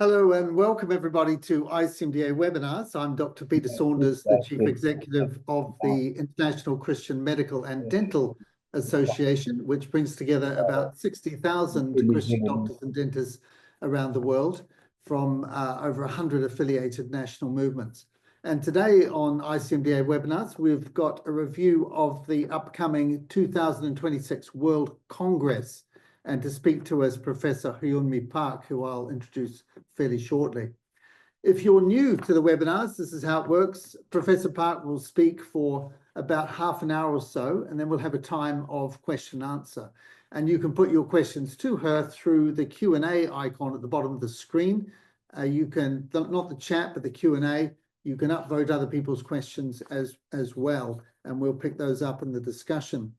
Hello and welcome everybody to ICMDA webinars. I'm Dr. Peter Saunders, the Chief Executive of the International Christian Medical and Dental Association, which brings together about 60,000 Christian doctors and dentists around the world from over 100 affiliated national movements. And today on ICMDA webinars, we've got a review of the upcoming 2026 World Congress. And to speak to us, Professor Hyunmi Park, who I'll introduce fairly shortly. If you're new to the webinars, this is how it works. Professor Park will speak for about half an hour or so, and then we'll have a time of question and answer. And you can put your questions to her through the Q&A icon at the bottom of the screen. You can, not the chat, but the Q&A, you can upvote other people's questions as well, and we'll pick those up in the discussion.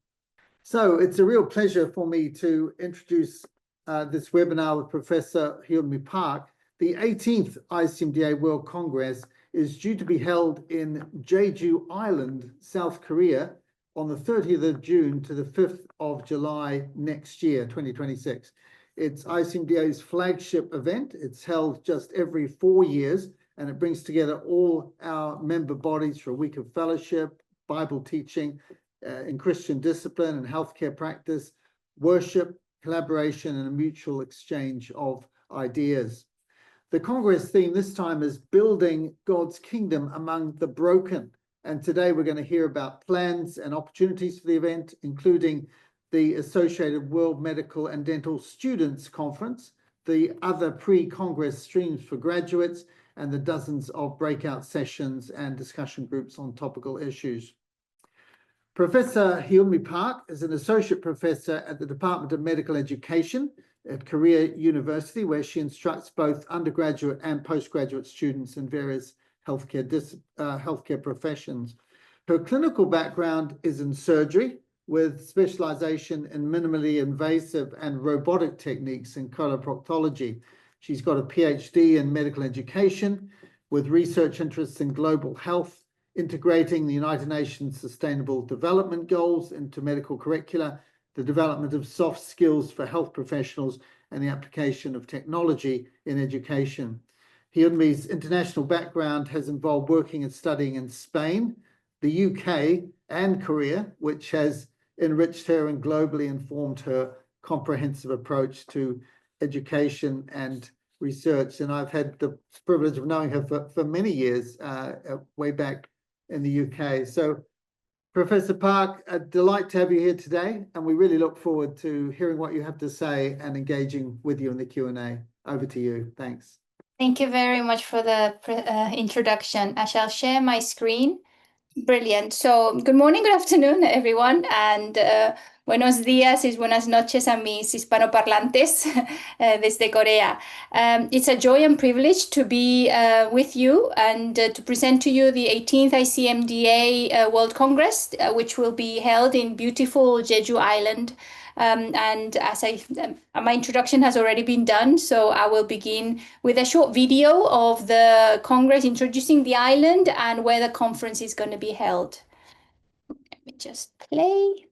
So it's a real pleasure for me to introduce this webinar with Professor Hyunmi Park. The 18th ICMDA World Congress is due to be held in Jeju Island, South Korea, on the 30th of June to the 5th of July next year, 2026. It's ICMDA's flagship event. It's held just every 4 years, and it brings together all our member bodies for a week of fellowship, Bible teaching, in Christian discipline and healthcare practice, worship, collaboration, and a mutual exchange of ideas. The Congress theme this time is Building God's Kingdom Among the Broken. And today we're going to hear about plans and opportunities for the event, including the Associated World Medical and Dental Students Conference, the other pre-Congress streams for graduates, and the dozens of breakout sessions and discussion groups on topical issues. Professor Hyunmi Park is an associate professor at the Department of Medical Education at Korea University, where she instructs both undergraduate and postgraduate students in various healthcare professions. Her clinical background is in surgery, with specialization in minimally invasive and robotic techniques in coloproctology. She's got a PhD in medical education with research interests in global health, integrating the United Nations Sustainable Development Goals into medical curricula, the development of soft skills for health professionals, and the application of technology in education. Hyunmi's international background has involved working and studying in Spain, the UK, and Korea, which has enriched her and globally informed her comprehensive approach to education and research. And I've had the privilege of knowing her for many years, way back in the UK. So, Professor Park, a delight to have you here today, and we really look forward to hearing what you have to say and engaging with you in the Q&A. Over to you. Thanks. Thank you very much for the introduction. I shall share my screen. Brilliant. So, good morning, good afternoon, everyone, and buenos días y buenas noches a mis hispanoparlantes desde Korea. It's a joy and privilege to be with you and to present to you the 18th ICMDA World Congress, which will be held in beautiful Jeju Island. And as my introduction has already been done, so I will begin with a short video of the Congress introducing the island and where the conference is going to be held. Let me just play.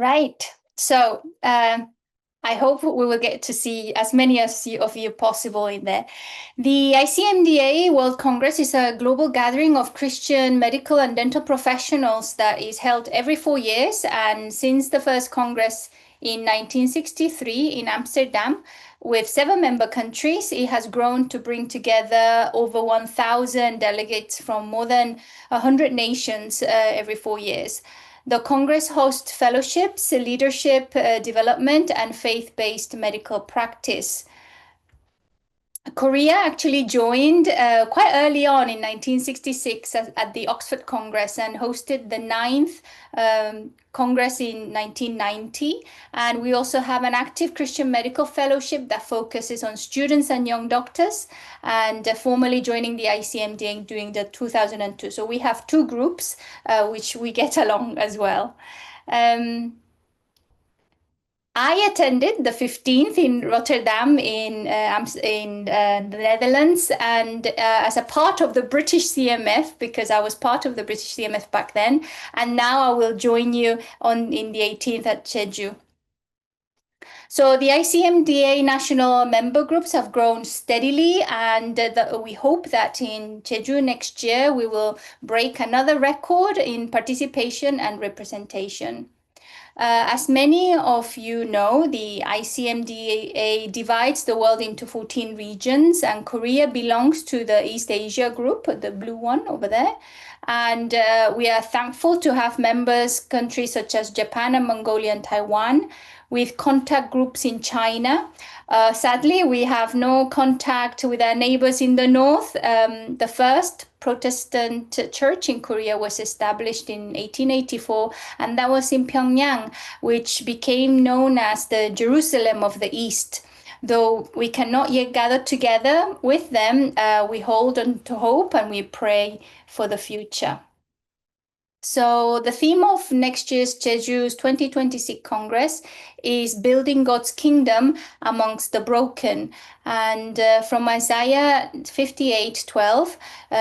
Right. So I hope we will get to see as many of you possible in there. The ICMDA World Congress is a global gathering of Christian medical and dental professionals that is held every 4 years. And since the first Congress in 1963 in Amsterdam, with 7 member countries, it has grown to bring together over 1,000 delegates from more than 100 nations every 4 years. The Congress hosts fellowships, leadership development, and faith-based medical practice. Korea actually joined quite early on in 1966 at the Oxford Congress and hosted the 9th Congress in 1990. And we also have an active Christian medical fellowship that focuses on students and young doctors, and formally joining the ICMDA during the 2002. So we have 2 groups which we get along as well. I attended the 15th in Rotterdam in the Netherlands, and as a part of the British CMF, because I was part of the British CMF back then, and now I will join you in the 18th at Jeju. So the ICMDA national member groups have grown steadily, and we hope that in Jeju next year we will break another record in participation and representation. As many of you know, the ICMDA divides the world into 14 regions, and Korea belongs to the East Asia group, the blue one over there. And we are thankful to have members countries such as Japan and Mongolia and Taiwan, with contact groups in China. Sadly, we have no contact with our neighbors in the north. The first Protestant church in Korea was established in 1884, and that was in Pyongyang, which became known as the Jerusalem of the East. Though we cannot yet gather together with them, we hold on to hope and we pray for the future. So the theme of next year's Jeju's 2026 Congress is building God's kingdom amongst the broken. And from Isaiah 58:12,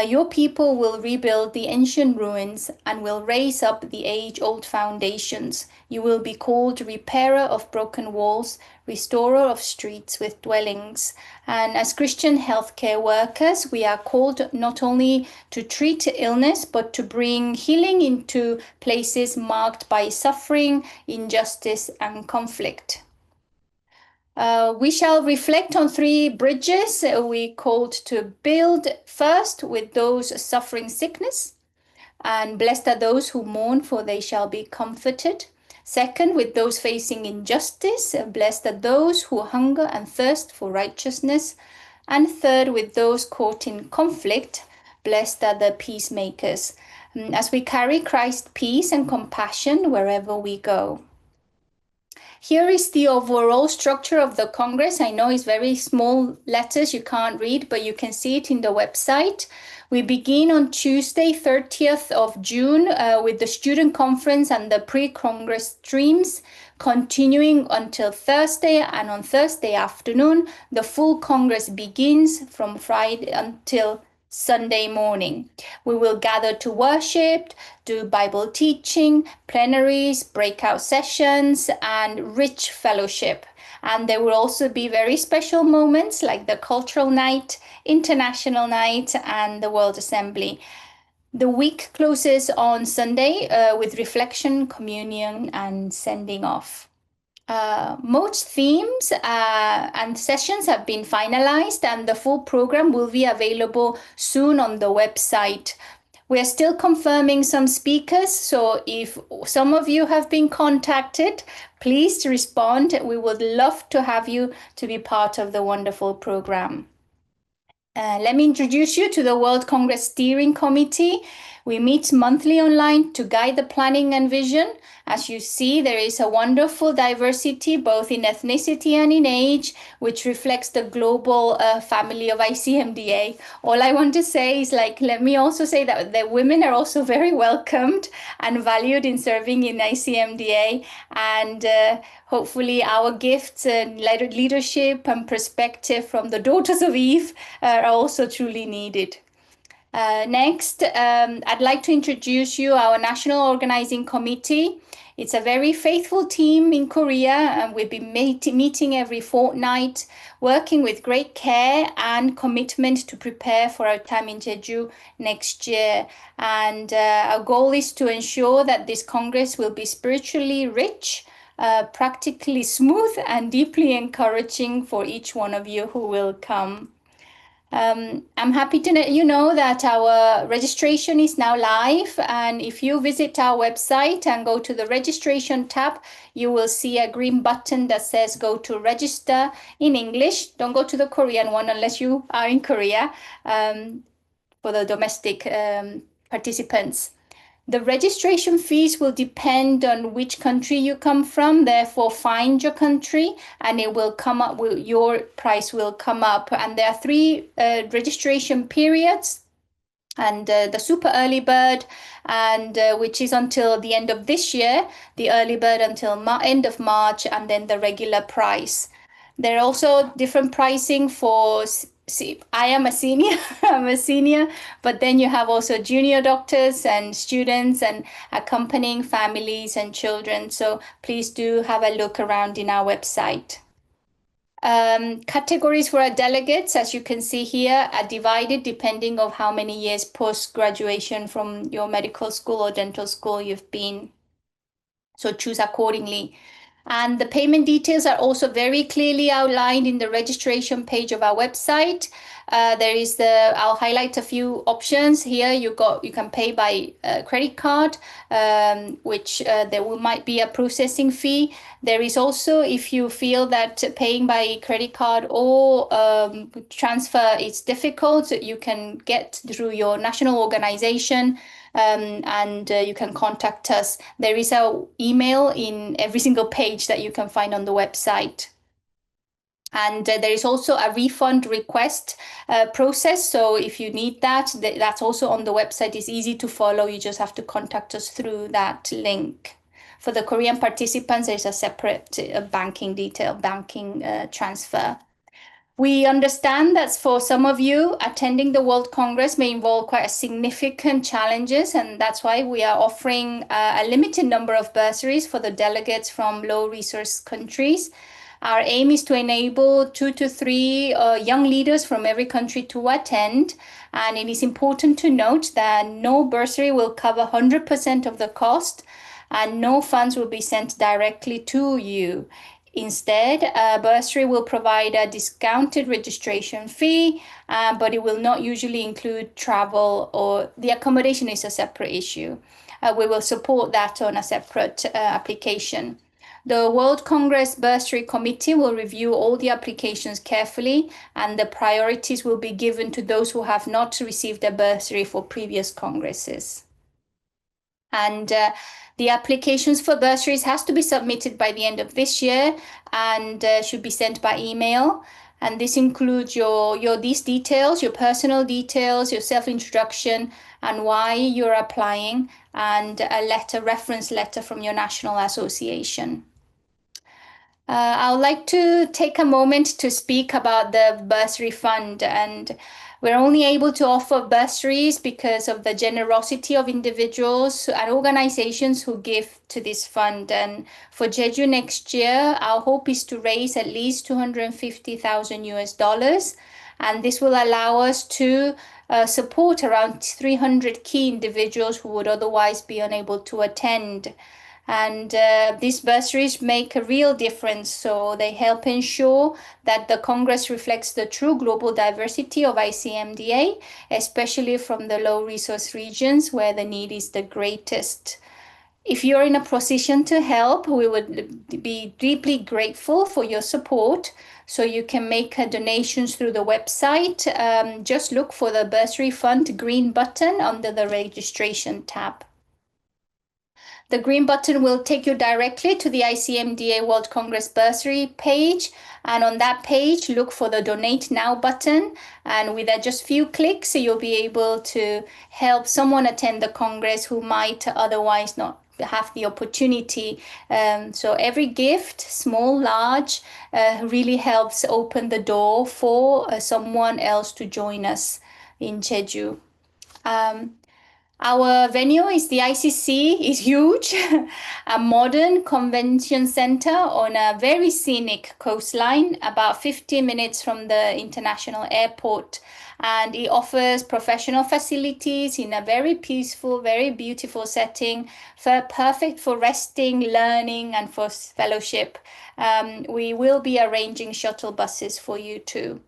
your people will rebuild the ancient ruins and will raise up the age-old foundations. You will be called repairer of broken walls, restorer of streets with dwellings. And as Christian healthcare workers, we are called not only to treat illness, but to bring healing into places marked by suffering, injustice, and conflict. We shall reflect on 3 bridges we called to build. First, with those suffering sickness, and blessed are those who mourn, for they shall be comforted. Second, with those facing injustice, blessed are those who hunger and thirst for righteousness. And third, with those caught in conflict, blessed are the peacemakers, as we carry Christ's peace and compassion wherever we go. Here is the overall structure of the Congress. I know it's very small letters, you can't read, but you can see it in the website. We begin on Tuesday, 30th of June, with the student conference and the pre-Congress streams, continuing until Thursday. And on Thursday afternoon, the full Congress begins from Friday until Sunday morning. We will gather to worship, do Bible teaching, plenaries, breakout sessions, and rich fellowship. And there will also be very special moments like the cultural night, international night, and the World Assembly. The week closes on Sunday with reflection, communion, and sending off. Most themes and sessions have been finalized, and the full program will be available soon on the website. We are still confirming some speakers, so if some of you have been contacted, please respond. We would love to have you to be part of the wonderful program. Let me introduce you to the World Congress Steering Committee. We meet monthly online to guide the planning and vision. As you see, there is a wonderful diversity, both in ethnicity and in age, which reflects the global family of ICMDA. All I want to say is, let me also say that the women are also very welcomed and valued in serving in ICMDA. And hopefully our gifts and leadership and perspective from the daughters of Eve are also truly needed. Next, I'd like to introduce you our National Organizing Committee. It's a very faithful team in Korea, and we've been meeting every fortnight, working with great care and commitment to prepare for our time in Jeju next year. And our goal is to ensure that this Congress will be spiritually rich, practically smooth, and deeply encouraging for each one of you who will come. I'm happy to let you know that our registration is now live, and if you visit our website and go to the registration tab, you will see a green button that says go to register in English. Don't go to the Korean one unless you are in Korea, for the domestic participants. The registration fees will depend on which country you come from. Therefore, find your country and it will come up, your price will come up. And there are 3 registration periods. And the super early bird, and which is until the end of this year, the early bird until end of March, and then the regular price. There are also different pricing for, I am a senior, I'm a senior, but then you have also junior doctors and students and accompanying families and children. So please do have a look around in our website. Categories for our delegates, as you can see here, are divided depending on how many years post-graduation from your medical school or dental school you've been. So choose accordingly. And the payment details are also very clearly outlined in the registration page of our website. I'll highlight a few options here. You can pay by credit card, which might be a processing fee. There is also, if you feel that paying by credit card or transfer is difficult, you can get through your national organization. And you can contact us. There is an email in every single page that you can find on the website. And there is also a refund request process. So if you need that, that's also on the website. It's easy to follow. You just have to contact us through that link. For the Korean participants, there's a separate banking transfer. We understand that for some of you, attending the World Congress may involve quite a significant challenges, and that's why we are offering a limited number of bursaries for the delegates from low-resource countries. Our aim is to enable 2 to 3 young leaders from every country to attend, and it is important to note that no bursary will cover 100% of the cost, and no funds will be sent directly to you. Instead, a bursary will provide a discounted registration fee, but it will not usually include travel, or the accommodation is a separate issue. We will support that on a separate application. The World Congress Bursary Committee will review all the applications carefully, and the priorities will be given to those who have not received a bursary for previous congresses. And the applications for bursaries has to be submitted by the end of this year and should be sent by email. And this includes these details, your personal details, your self-introduction, and why you're applying, and a reference letter from your national association. I would like to take a moment to speak about the bursary fund, and we're only able to offer bursaries because of the generosity of individuals and organizations who give to this fund. And for Jeju next year, our hope is to raise at least $250,000, and this will allow us to support around 300 key individuals who would otherwise be unable to attend. And these bursaries make a real difference. So they help ensure that the Congress reflects the true global diversity of ICMDA, especially from the low resource regions where the need is the greatest. If you're in a position to help, we would be deeply grateful for your support. So you can make donations through the website. Just look for the Bursary Fund green button under the registration tab. The green button will take you directly to the ICMDA World Congress Bursary page. And on that page, look for the Donate Now button. And with just a few clicks, you'll be able to help someone attend the Congress who might otherwise not have the opportunity. So every gift, small, large, really helps open the door for someone else to join us in Jeju. Our venue is the ICC, is huge, a modern convention center on a very scenic coastline, about 50 minutes from the international airport. And it offers professional facilities in a very peaceful, very beautiful setting, perfect for resting, learning, and for fellowship. We will be arranging shuttle buses for you too.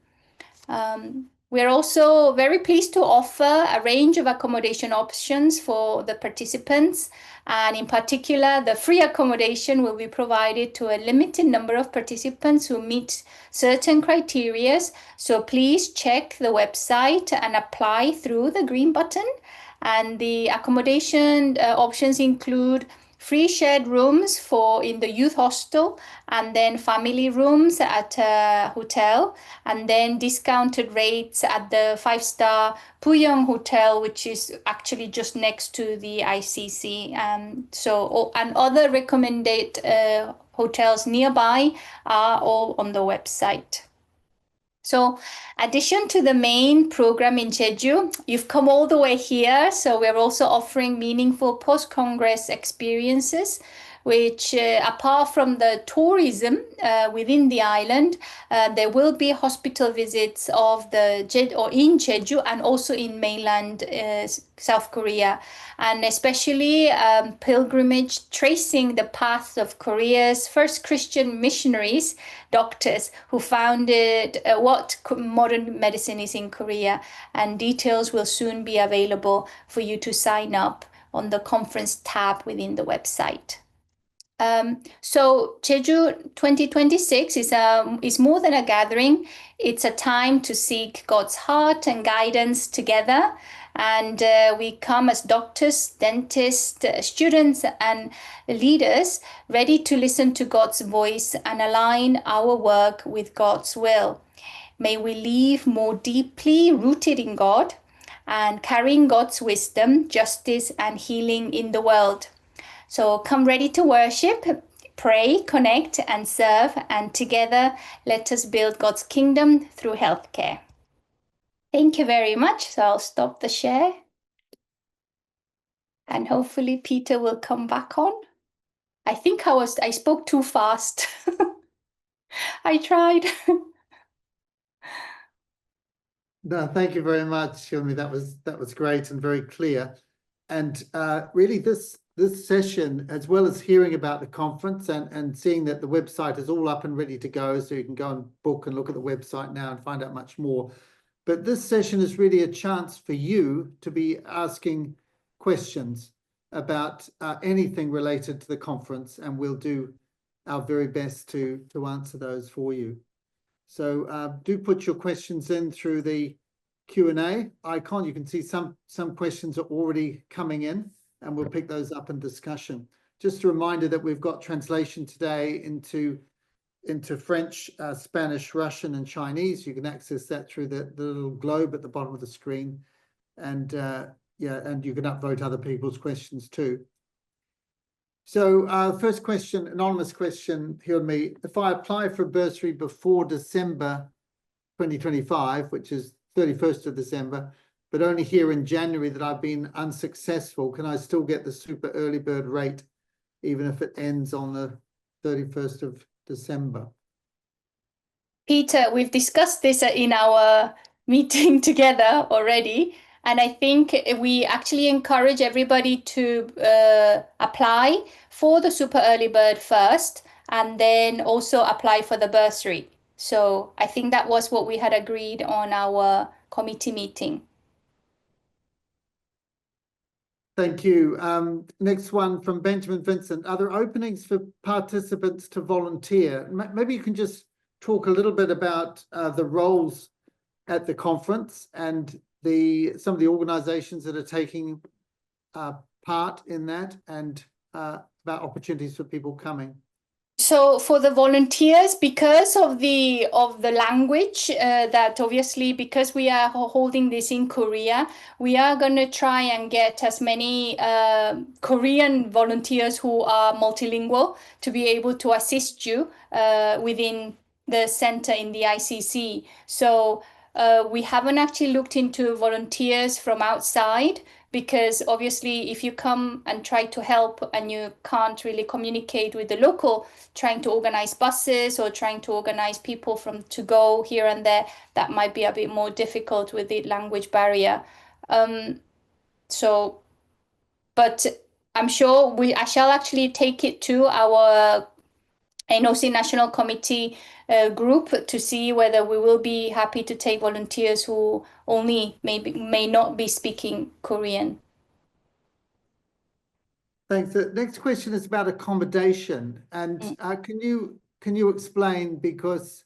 We're also very pleased to offer a range of accommodation options for the participants. And in particular, the free accommodation will be provided to a limited number of participants who meet certain criteria. So please check the website and apply through the green button. And the accommodation options include free shared rooms in the youth hostel, and then family rooms at a hotel, and then discounted rates at the 5-star Puyong Hotel, which is actually just next to the ICC. And other recommended hotels nearby are all on the website. So, addition to the main program in Jeju, you've come all the way here. So we're also offering meaningful post-Congress experiences, which apart from the tourism within the island, there will be hospital visits in Jeju and also in mainland South Korea, and especially pilgrimage tracing the path of Korea's first Christian missionaries, doctors who founded what modern medicine is in Korea. And details will soon be available for you to sign up on the conference tab within the website. So Jeju 2026 is more than a gathering. It's a time to seek God's heart and guidance together. And we come as doctors, dentists, students, and leaders ready to listen to God's voice and align our work with God's will. May we live more deeply rooted in God and carrying God's wisdom, justice, and healing in the world. So come ready to worship, pray, connect, and serve. And together, let us build God's kingdom through healthcare. Thank you very much. So I'll stop the share. And hopefully Peter will come back on. I think I spoke too fast. I tried. No, thank you very much, Hyunmi. That was great and very clear. And really this session, as well as hearing about the conference and seeing that the website is all up and ready to go, so you can go and book and look at the website now and find out much more. But this session is really a chance for you to be asking questions about anything related to the conference, and we'll do our very best to answer those for you. So do put your questions in through the Q&A icon. You can see some questions are already coming in, and we'll pick those up in discussion. Just a reminder that we've got translation today into French, Spanish, Russian, and Chinese. You can access that through the little globe at the bottom of the screen, and and you can upvote other people's questions too. So first question, anonymous question, Hyunmi. If I apply for a bursary before December 2025, which is 31st of December, but only here in January that I've been unsuccessful, can I still get the super early bird rate, even if it ends on the 31st of December? Peter, we've discussed this in our meeting together already. And I think we actually encourage everybody to apply for the super early bird first, and then also apply for the bursary. So I think that was what we had agreed on our committee meeting. Thank you. Next one from Benjamin Vincent. Are there openings for participants to volunteer? Maybe you can just talk a little bit about the roles at the conference and some of the organizations that are taking part in that, and about opportunities for people coming. So for the volunteers, because of the language, that obviously because we are holding this in Korea, we are going to try and get as many Korean volunteers who are multilingual to be able to assist you within the center in the ICC. So we haven't actually looked into volunteers from outside, because obviously if you come and try to help and you can't really communicate with the local, trying to organize buses or trying to organize people to go here and there, that might be a bit more difficult with the language barrier. But I'm sure I shall actually take it to our NOC National Committee group to see whether we will be happy to take volunteers who only may not be speaking Korean. Thanks. The next question is about accommodation, and can you explain, because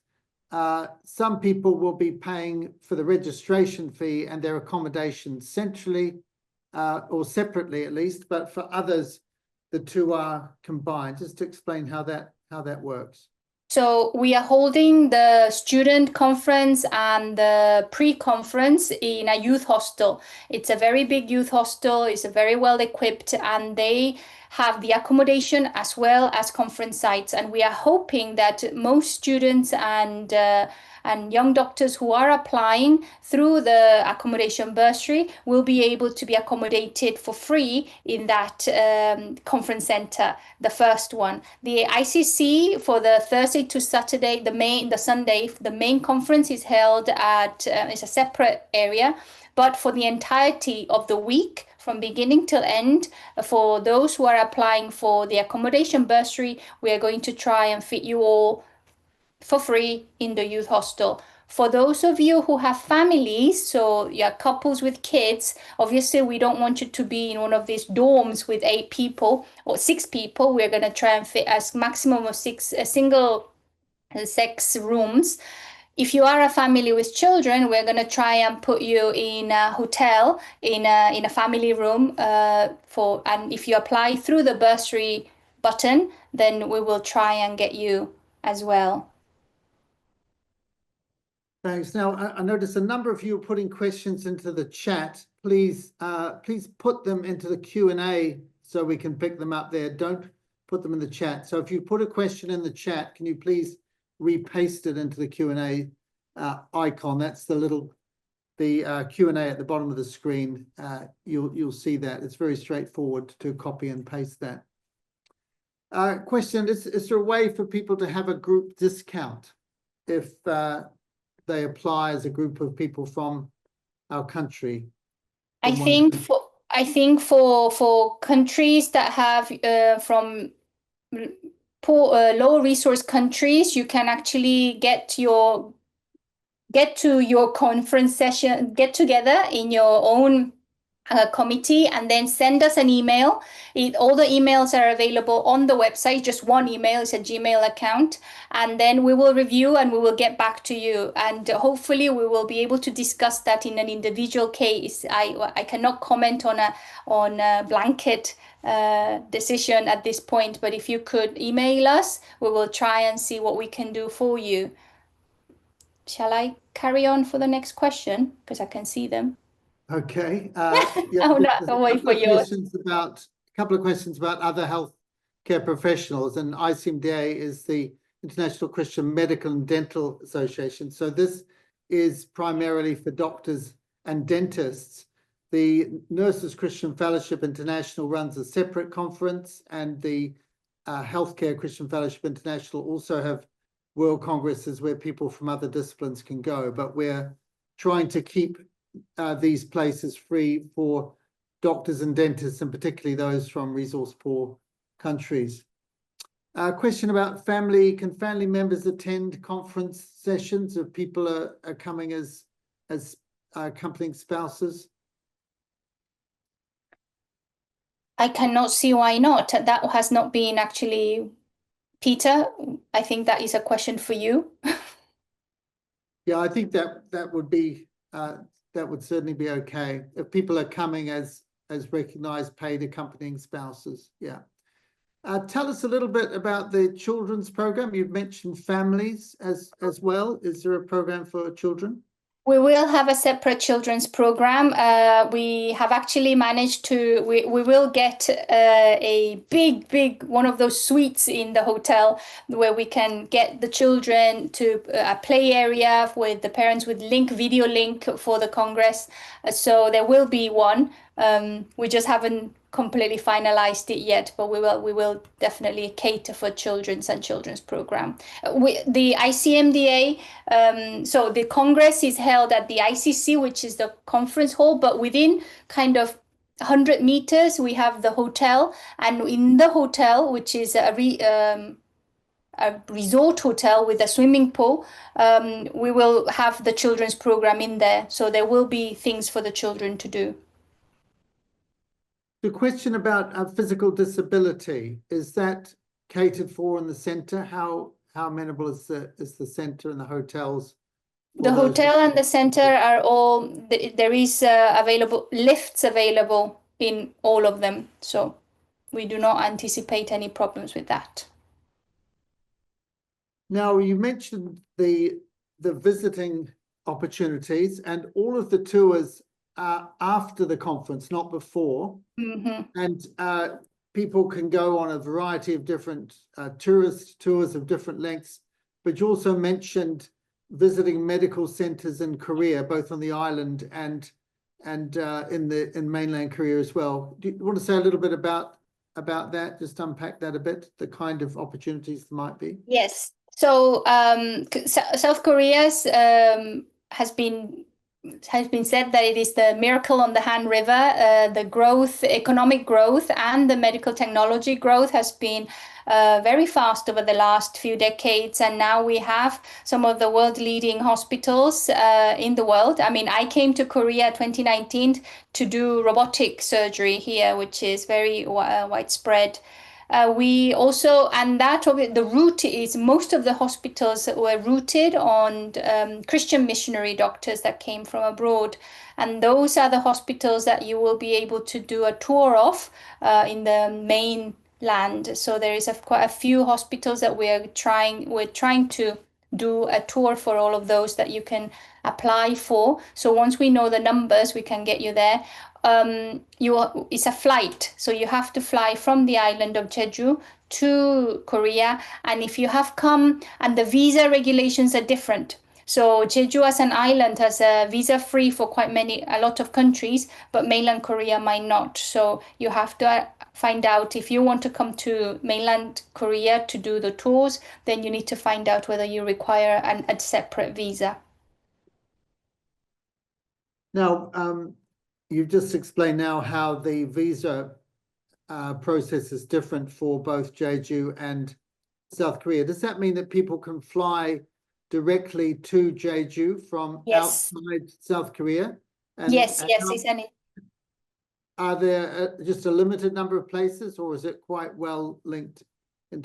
some people will be paying for the registration fee and their accommodation centrally or separately at least, but for others the two are combined. Just to explain how that works. So we are holding the student conference and the pre-conference in a youth hostel. It's a very big youth hostel. It's very well equipped, and they have the accommodation as well as conference sites. And we are hoping that most students and young doctors who are applying through the accommodation bursary will be able to be accommodated for free in that conference center, the first one. The ICC for the Thursday to Saturday, the Sunday, the main conference is held at it's a separate area, but for the entirety of the week, from beginning till end, for those who are applying for the accommodation bursary, we are going to try and fit you all for free in the youth hostel. For those of you who have families, so you're couples with kids, obviously we don't want you to be in one of these dorms with 8 people or 6 people. We're going to try and fit as maximum of 6 single sex rooms. If you are a family with children, we're going to try and put you in a hotel, in a family room and if you apply through the bursary button, then we will try and get you as well. Thanks. Now, I notice a number of you are putting questions into the chat. Please put them into the Q&A so we can pick them up there. Don't put them in the chat. So if you put a question in the chat, can you please repaste it into the Q&A icon? That's the Q&A at the bottom of the screen. You'll see that. It's very straightforward to copy and paste that. Question, is there a way for people to have a group discount if they apply as a group of people from our country? I think for countries that have from poor low resource countries, you can actually get to your conference session, get together in your own committee, and then send us an email. All the emails are available on the website. Just one email, is a Gmail account, and then we will review and we will get back to you, and hopefully we will be able to discuss that in an individual case. I cannot comment on a blanket decision at this point, but if you could email us, we will try and see what we can do for you. Shall I carry on for the next question, because I can see them? Okay. Yeah, I'll wait for yours. A couple of questions about other healthcare professionals, and ICMDA is the International Christian Medical and Dental Association. So this is primarily for doctors and dentists. The Nurses Christian Fellowship International runs a separate conference, and the Healthcare Christian Fellowship International also have world congresses where people from other disciplines can go, but we're trying to keep these places free for doctors and dentists, and particularly those from resource-poor countries. Question about family. Can family members attend conference sessions if people are coming as accompanying spouses? I cannot see why not. That has not been actually, Peter, I think that is a question for you. Yeah, I think that would be that would certainly be okay if people are coming as recognized paid accompanying spouses. Yeah. Tell us a little bit about the children's program. You've mentioned families as well. Is there a program for children? We will have a separate children's program. We have actually managed to, we will get a big, one of those suites in the hotel where we can get the children to a play area with the parents with video link for the Congress. So there will be one. We just haven't completely finalized it yet, but we will definitely cater for children's program. The ICMDA, so the Congress is held at the ICC, which is the conference hall, but within kind of 100 meters, we have the hotel, and in the hotel, which is a resort hotel with a swimming pool, we will have the children's program in there. So there will be things for the children to do. The question about physical disability, is that catered for in the centre? How amenable is the centre and the hotels? The hotel and the centre are all, there is available lifts available in all of them. So we do not anticipate any problems with that. Now, you mentioned the visiting opportunities, and all of the tours are after the conference, not before. Mm-hmm. And people can go on a variety of different tourist tours of different lengths. But you also mentioned visiting medical centers in Korea, both on the island and in mainland Korea as well. Do you want to say a little bit about that? Just unpack that a bit, the kind of opportunities there might be. Yes. So South Korea's has been said that it is the miracle on the Han River. The growth, economic growth, and the medical technology growth has been very fast over the last few decades. And now we have some of the world leading hospitals in the world. I mean, I came to Korea 2019 to do robotic surgery here, which is very widespread. We also, and that the route is, most of the hospitals were rooted on Christian missionary doctors that came from abroad. And those are the hospitals that you will be able to do a tour of in the mainland. So there is quite a few hospitals that we're trying to do a tour for all of those that you can apply for. So once we know the numbers, we can get you there. It's a flight, so you have to fly from the island of Jeju to Korea. And if you have come, and the visa regulations are different. So Jeju as an island has a visa free for a lot of countries, but mainland Korea might not. So you have to find out, if you want to come to mainland Korea to do the tours, then you need to find out whether you require a separate visa. Now, you've just explained now how the visa process is different for both Jeju and South Korea. Does that mean that people can fly directly to Jeju from outside South Korea? And, yes. Are there just a limited number of places, or is it quite well linked?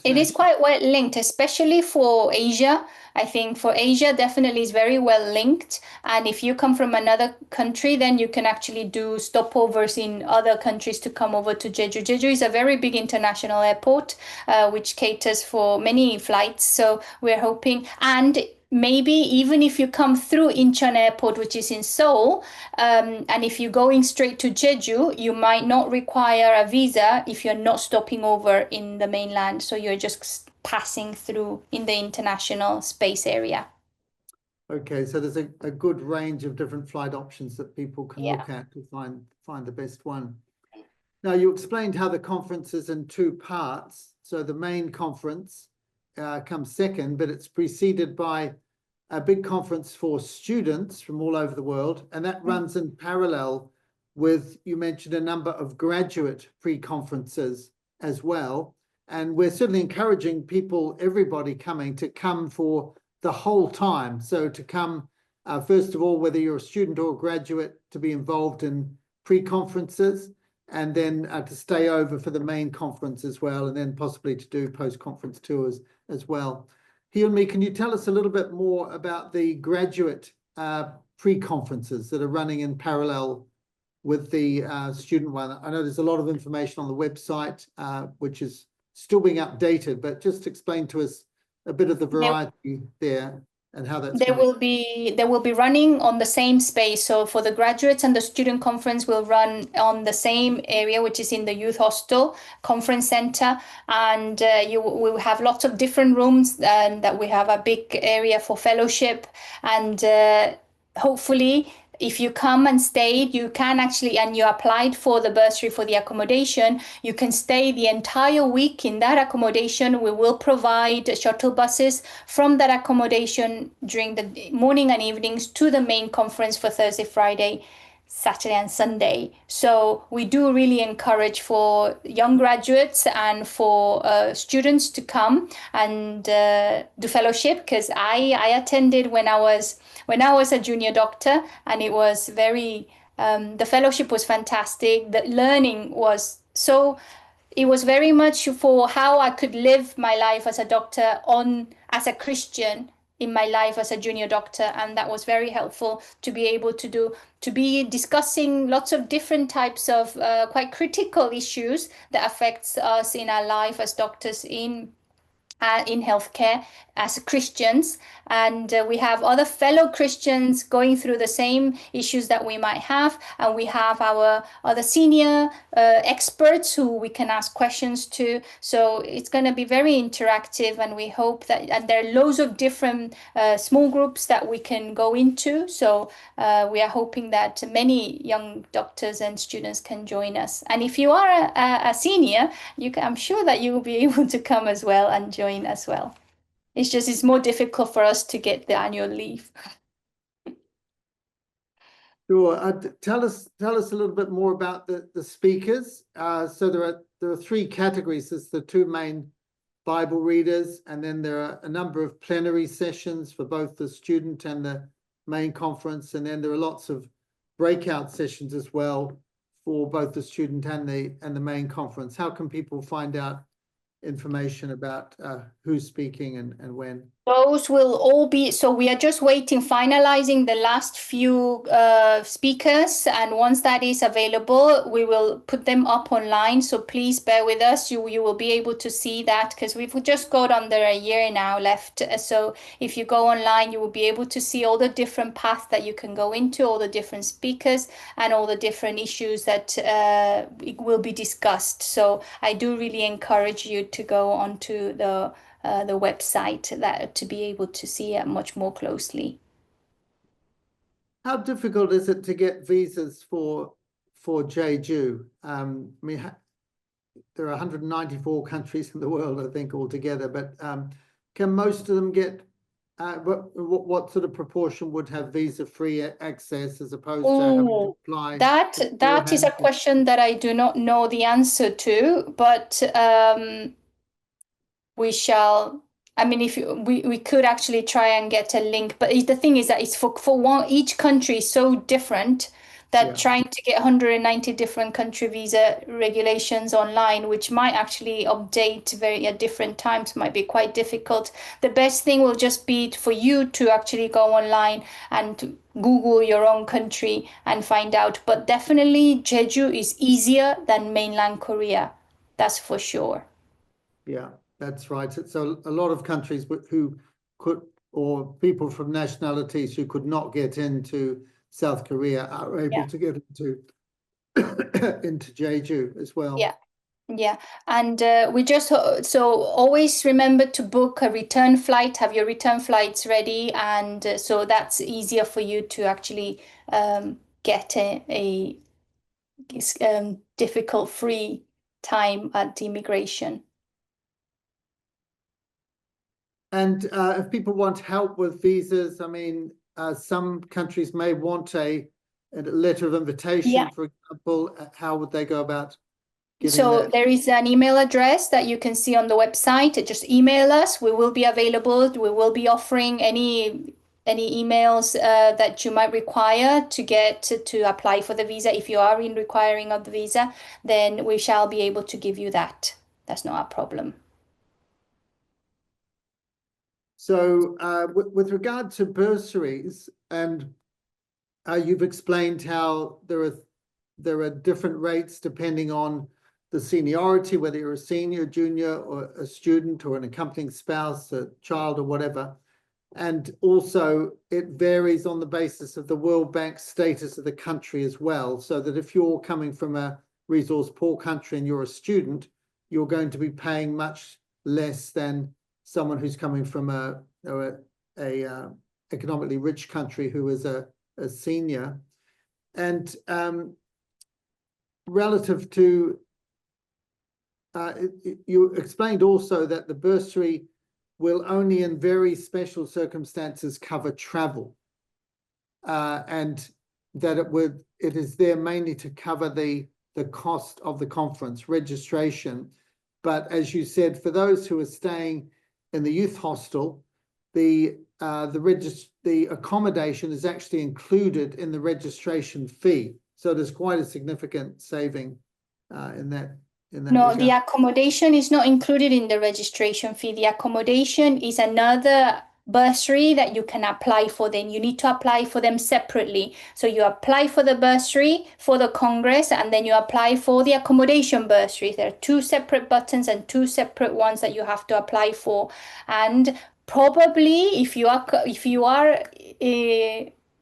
It is quite well linked, especially for Asia. I think for Asia, definitely is very well linked. And if you come from another country, then you can actually do stopovers in other countries to come over to Jeju. Jeju is a very big international airport, which caters for many flights. So we're hoping, and maybe even if you come through Incheon Airport, which is in Seoul, and if you're going straight to Jeju, you might not require a visa if you're not stopping over in the mainland. So you're just passing through in the international space area. Okay, so there's a good range of different flight options that people can look at to find the best one. Now, you explained how the conference is in two parts. So the main conference comes second, but it's preceded by a big conference for students from all over the world, and that runs in parallel with, you mentioned, a number of graduate pre-conferences as well. And we're certainly encouraging people, everybody coming, to come for the whole time. So to come, first of all, whether you're a student or a graduate, to be involved in pre-conferences, and then to stay over for the main conference as well, and then possibly to do post-conference tours as well. Hyunmi, can you tell us a little bit more about the graduate pre-conferences that are running in parallel with the student one? I know there's a lot of information on the website, which is still being updated, but just explain to us a bit of the variety there. and how that's They going will be running on the same space. So for the graduates and the student conference will run on the same area, which is in the youth hostel conference center. And we will have lots of different rooms, and that we have a big area for fellowship. And hopefully, if you come and stay, you can actually, and you applied for the bursary for the accommodation, you can stay the entire week in that accommodation. We will provide shuttle buses from that accommodation during the morning and evenings to the main conference for Thursday, Friday, Saturday and Sunday. So we do really encourage for young graduates and for students to come and do fellowship, because I attended when I was a junior doctor, and it was very the fellowship was fantastic. The learning was so, it was very much for how I could live my life as a doctor as a Christian in my life as a junior doctor, and that was very helpful to be able to be discussing lots of different types of quite critical issues that affects us in our life as doctors in healthcare as Christians. And we have other fellow Christians going through the same issues that we might have. And we have our other senior experts who we can ask questions to. So it's going to be very interactive. And we hope that, and there are loads of different small groups that we can go into. So we are hoping that many young doctors and students can join us. And if you are a senior, I'm sure that you will be able to come as well and join as well. It's more difficult for us to get the annual leave. Sure. Tell us a little bit more about the speakers. So there are three categories. There's the two main Bible readers, and then there are a number of plenary sessions for both the student and the main conference, and then there are lots of breakout sessions as well for both the student and the main conference. How can people find out information about who's speaking and when? Those will all be, so we are just finalizing the last few speakers, and once that is available, we will put them up online. So please bear with us. You will be able to see that, because we've just got under a year now left. So if you go online, you will be able to see all the different paths that you can go into, all the different speakers, and all the different issues that will be discussed. So I do really encourage you to go onto the website to be able to see it much more closely. How difficult is it to get visas for Jeju? I mean, there are 194 countries in the world, I think, altogether, but can most of them get, what sort of proportion would have visa-free access as opposed to having to apply? That is a question that I do not know the answer to, but we shall, I mean, if we could actually try and get a link, but the thing is that it's for each country is so different that trying to get 190 different country visa regulations online, which might actually update at different times, might be quite difficult. The best thing will just be for you to actually go online and Google your own country and find out. But definitely Jeju is easier than mainland Korea. That's for sure. Yeah. That's right. So a lot of countries who could, or people from nationalities who could not get into South Korea are able to get into Jeju as well. Yeah. And we just, so always remember to book a return flight, have your return flights ready. And so that's easier for you to actually get a difficult free time at the immigration. And if people want help with visas, I mean, some countries may want a letter of invitation, for example. How would they go about getting that? There is an email address that you can see on the website. Just email us. We will be available. We will be offering any emails that you might require to get to apply for the visa. If you are in requiring of the visa, then we shall be able to give you that. That's not a problem. So with regard to bursaries, and you've explained how there are different rates depending on the seniority, whether you're a senior, junior, or a student, or an accompanying spouse, a child, or whatever. And also it varies on the basis of the World Bank status of the country as well, so that if you're coming from a resource poor country and you're a student, you're going to be paying much less than someone who's coming from a economically rich country who is a senior. And relative to, you explained also that the bursary will only in very special circumstances cover travel, and that it is there mainly to cover the cost of the conference registration. But as you said, for those who are staying in the youth hostel, the accommodation is actually included in the registration fee. So there's quite a significant saving in that. No, regard. the accommodation is not included in the registration fee. The accommodation is another bursary that you can apply for. Then you need to apply for them separately. So you apply for the bursary for the Congress, and then you apply for the accommodation bursary. There are two separate buttons and two separate ones that you have to apply for. And probably if you are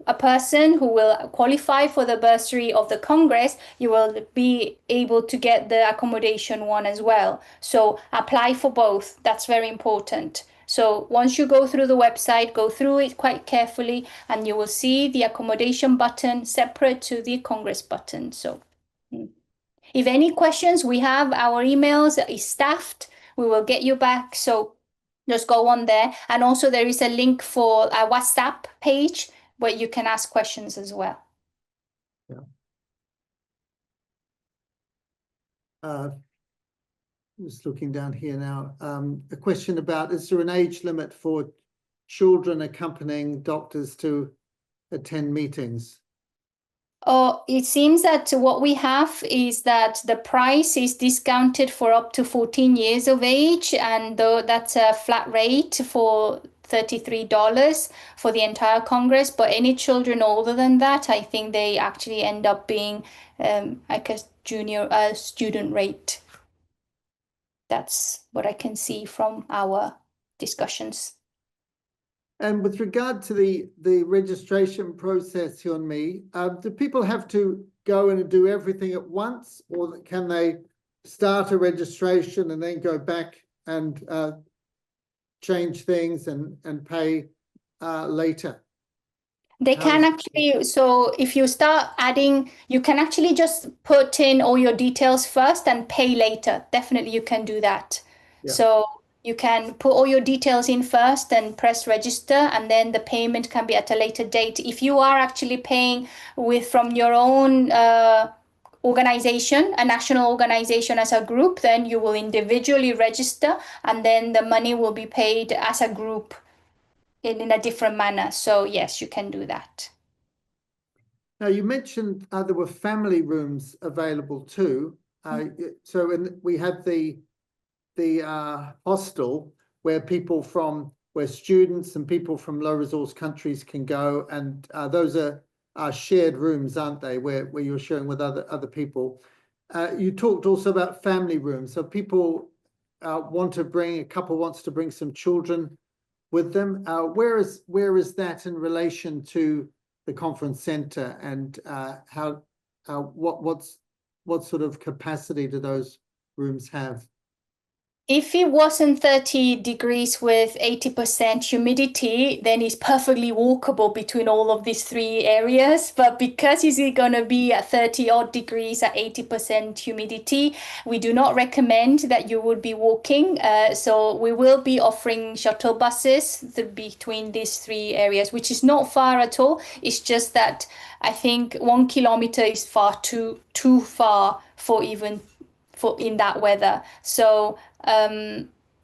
a person who will qualify for the bursary of the Congress, you will be able to get the accommodation one as well. So apply for both. That's very important. So once you go through the website, go through it quite carefully, and you will see the accommodation button separate to the Congress button. So if any questions, we have our emails is staffed. We will get you back. So just go on there. And also there is a link for a WhatsApp page where you can ask questions as well. Yeah. Just looking down here now, a question about, is there an age limit for children accompanying doctors to attend meetings? Oh, it seems that what we have is that the price is discounted for up to 14 years of age, and though that's a flat rate for $33 for the entire Congress, but any children older than that, I think they actually end up being like a junior student rate. That's what I can see from our discussions. And with regard to the registration process, Hyunmi, do people have to go in and do everything at once, or can they start a registration and then go back and change things and pay later? They can actually, so if you start adding, you can actually just put in all your details first and pay later. Definitely you can do that. Yeah. So you can put all your details in first and press register, and then the payment can be at a later date. If you are actually paying from your own organization, a national organization as a group, then you will individually register, and then the money will be paid as a group in a different manner. So yes, you can do that. Now you mentioned there were family rooms available too. So we have the hostel where students and people from low resource countries can go, and those are shared rooms, aren't they, where you're sharing with other people. You talked also about family rooms, so people a couple wants to bring some children with them. Where is that in relation to the conference center, and what sort of capacity do those rooms have? If it wasn't 30 degrees with 80% humidity, then it's perfectly walkable between all of these three areas. But because it's going to be at 30 odd degrees at 80% humidity, we do not recommend that you would be walking. So we will be offering shuttle buses between these three areas, which is not far at all. It's just that I think 1 kilometer is far too far for in that weather. So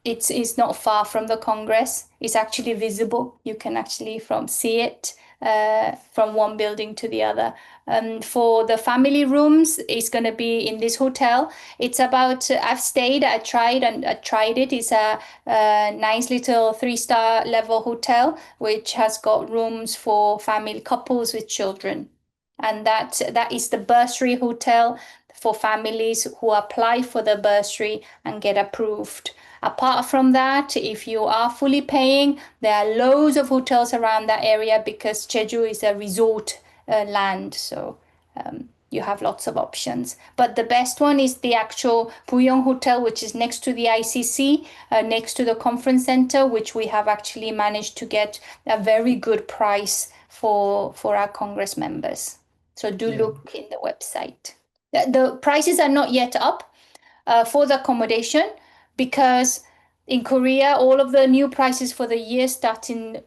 it's not far from the Congress. It's actually visible. You can actually see it from one building to the other. For the family rooms, it's going to be in this hotel. It's about, I've stayed, I tried it. It's a nice little 3-star level hotel, which has got rooms for family couples with children. And that is the Bursary Hotel for families who apply for the bursary and get approved. Apart from that, if you are fully paying, there are loads of hotels around that area because Jeju is a resort land. So you have lots of options. But the best one is the actual Buyong Hotel, which is next to the ICC, next to the conference center, which we have actually managed to get a very good price for our Congress members. So do look in the website. The prices are not yet up for the accommodation because in Korea, all of the new prices for the year start in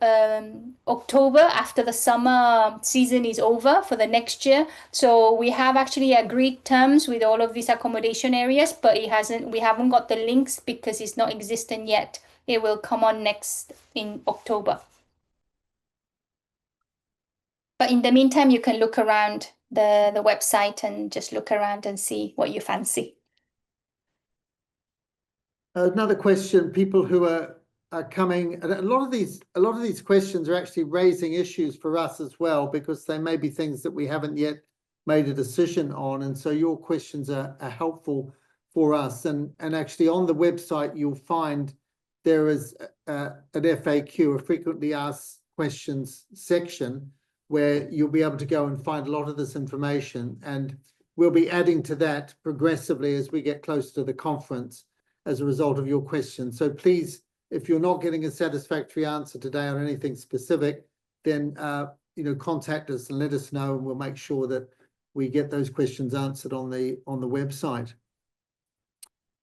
October after the summer season is over for the next year. So we have actually agreed terms with all of these accommodation areas, but we haven't got the links because it's not existent yet. It will come on next in October. But in the meantime, you can look around the website and just look around and see what you fancy. Another question, people who are coming, and a lot of these questions are actually raising issues for us as well, because they may be things that we haven't yet made a decision on. And so your questions are helpful for us. And actually on the website, you'll find there is an FAQ, a frequently asked questions section, where you'll be able to go and find a lot of this information. And we'll be adding to that progressively as we get closer to the conference as a result of your questions. So please, if you're not getting a satisfactory answer today on anything specific, then contact us and let us know, and we'll make sure that we get those questions answered on the website.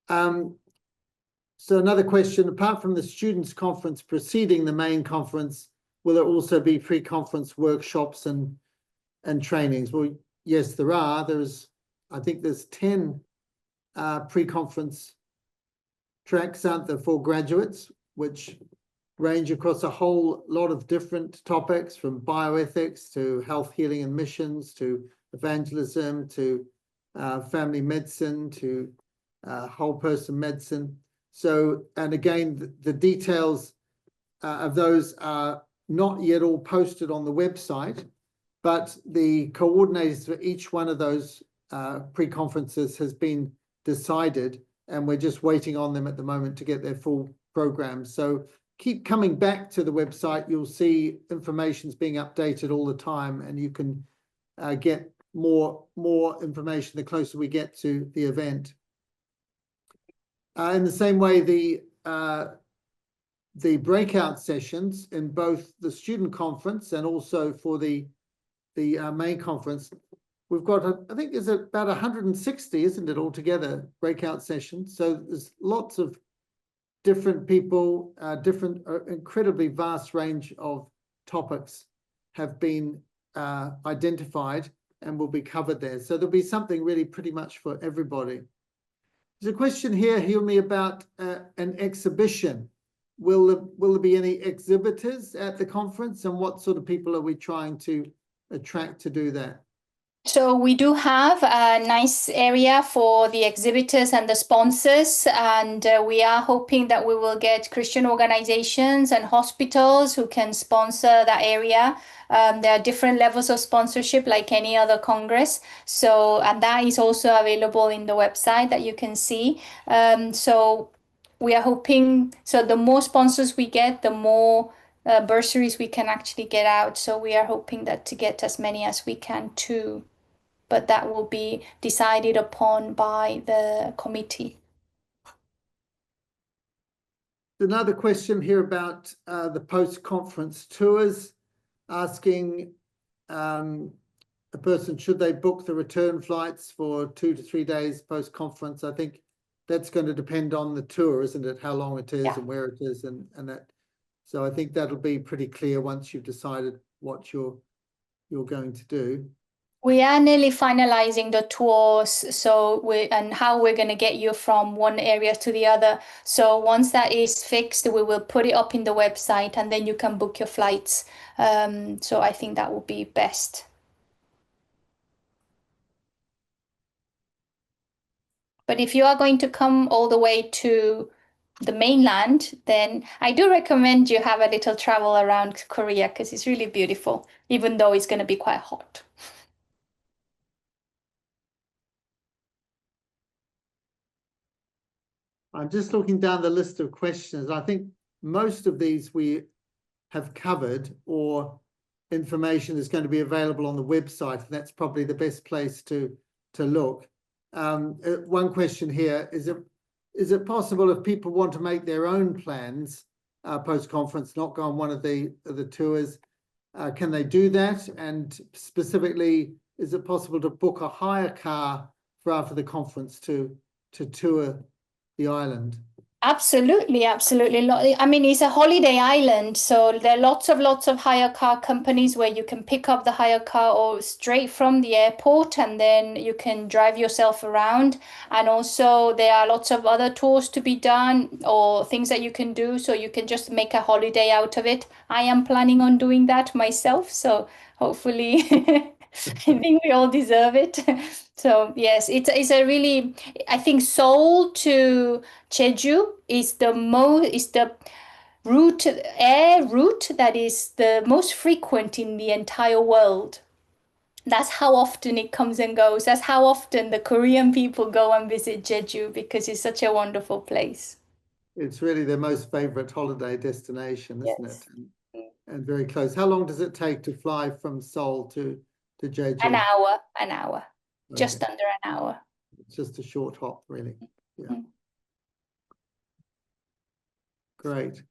So another question, apart from the students' conference preceding the main conference, will there also be pre-conference workshops and trainings? Well, yes, there are. I think there's 10 pre-conference tracks out there for graduates, which range across a whole lot of different topics, from bioethics to health, healing and missions, to evangelism, to family medicine, to whole person medicine. So, and again, the details of those are not yet all posted on the website, but the coordinators for each one of those pre-conferences has been decided, and we're just waiting on them at the moment to get their full program. So keep coming back to the website. You'll see information's being updated all the time, and you can get more information the closer we get to the event. In the same way, the breakout sessions in both the student conference and also for the main conference, we've got, I think there's about 160, isn't it, altogether, breakout sessions. So there's lots of different people, incredibly vast range of topics have been identified and will be covered there. So there'll be something really pretty much for everybody. There's a question here, Hyunmi, about an exhibition. Will there be any exhibitors at the conference, and what sort of people are we trying to attract to do that? So we do have a nice area for the exhibitors and the sponsors, and we are hoping that we will get Christian organizations and hospitals who can sponsor that area. There are different levels of sponsorship like any other Congress. So, and that is also available in the website that you can see. So we are hoping, so the more sponsors we get, the more bursaries we can actually get out. So we are hoping that to get as many as we can too. But that will be decided upon by the committee. Another question here about the post-conference tours, asking a person, should they book the return flights for 2 to 3 days post-conference? I think that's going to depend on the tour, isn't it? How long it is and where it is, and that. So I think that'll be pretty clear once you've decided what you're going to do. We are nearly finalizing the tours, so and how we're going to get you from one area to the other. So once that is fixed, we will put it up in the website, and then you can book your flights. So I think that will be best. But if you are going to come all the way to the mainland, then I do recommend you have a little travel around Korea, because it's really beautiful, even though it's going to be quite hot. I'm just looking down the list of questions. I think most of these we have covered, or information is going to be available on the website, and that's probably the best place to look. One question here, is it possible if people want to make their own plans post-conference, not go on one of the tours, can they do that? And specifically, is it possible to book a hire car for after the conference to tour the island? Absolutely, absolutely. I mean, it's a holiday island, so there are lots of hire car companies where you can pick up the hire car or straight from the airport, and then you can drive yourself around. And also there are lots of other tours to be done or things that you can do, so you can just make a holiday out of it. I am planning on doing that myself, so hopefully I think we all deserve it. So yes, it's a really, I think Seoul to Jeju is the air route that is the most frequent in the entire world. That's how often it comes and goes. That's how often the Korean people go and visit Jeju, because it's such a wonderful place. It's really their most favorite holiday destination, isn't Yes. it? And very close. How long does it take to fly from Seoul to Jeju? An hour, Okay. just under an hour. It's just a short hop, really. Yeah. Mm. Great.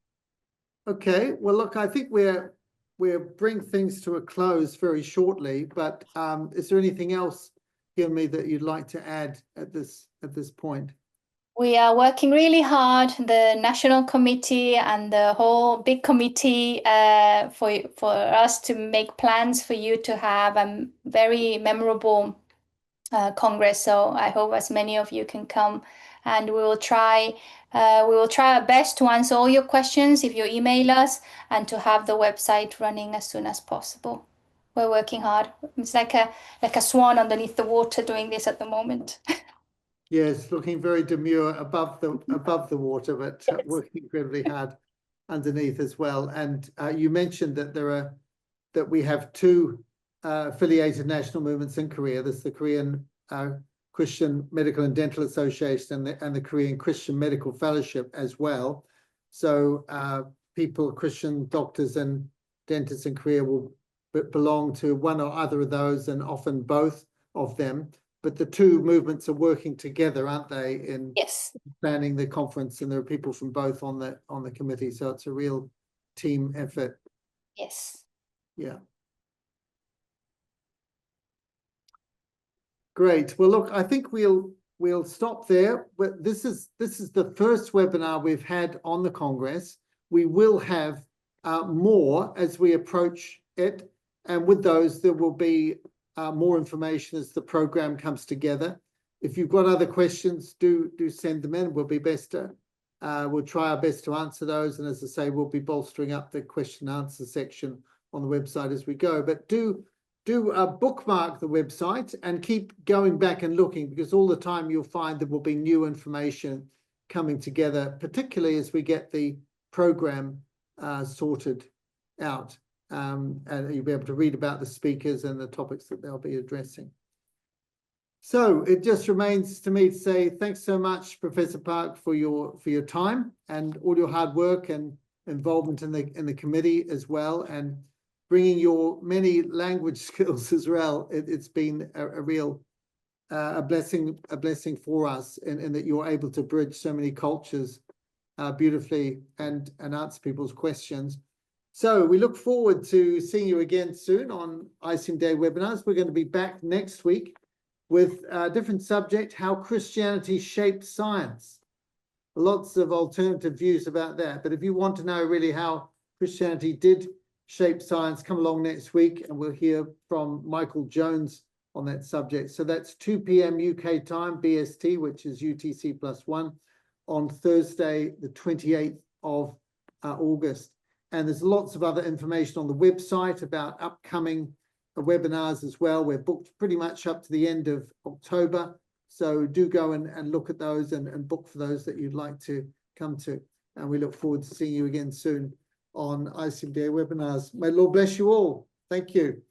Okay. Well, look, I think we'll bring things to a close very shortly. But is there anything else, Hyunmi, that you'd like to add at this point? We are working really hard, the National Committee and the whole big committee, for us to make plans for you to have a very memorable Congress. So I hope as many of you can come, and we will try our best to answer all your questions if you email us, and to have the website running as soon as possible. We're working hard. It's like a swan underneath the water doing this at the moment. Yes, looking very demure above the water, but Yes. working incredibly hard underneath as well. And you mentioned that we have two affiliated national movements in Korea. There's the Korean Christian Medical and Dental Association and the Korean Christian Medical Fellowship as well. So Christian doctors and dentists in Korea will belong to one or other of those, and often both of them. But the two movements are working together, aren't they, in Yes. planning the conference, and there are people from both on the committee, so it's a real team effort. Yes. Yeah. Great. Well, look, I think we'll stop there. But this is the first webinar we've had on the Congress. We will have more as we approach it, and with those there will be more information as the program comes together. If you've got other questions, do send them in. We'll try our best to answer those, and as I say, we'll be bolstering up the question and answer section on the website as we go. But do bookmark the website and keep going back and looking, because all the time you'll find there will be new information coming together, particularly as we get the program sorted out. And you'll be able to read about the speakers and the topics that they'll be addressing. So it just remains to me to say thanks so much, Professor Park, for your time and all your hard work and involvement in the committee as well, and bringing your many language skills as well. It's been a real blessing for us, in that you're able to bridge so many cultures beautifully and answer people's questions. So we look forward to seeing you again soon on ICMDA webinars. We're going to be back next week with a different subject: how Christianity shaped science. Lots of alternative views about that. But if you want to know really how Christianity did shape science, come along next week and we'll hear from Michael Jones on that subject. So that's 2 p.m. UK time, BST, which is UTC +1, on Thursday, the 28th of August. And there's lots of other information on the website about upcoming webinars as well. We're booked pretty much up to the end of October. So do go and look at those and book for those that you'd like to come to. And we look forward to seeing you again soon on ICMDA webinars. May the Lord bless you all. Thank you.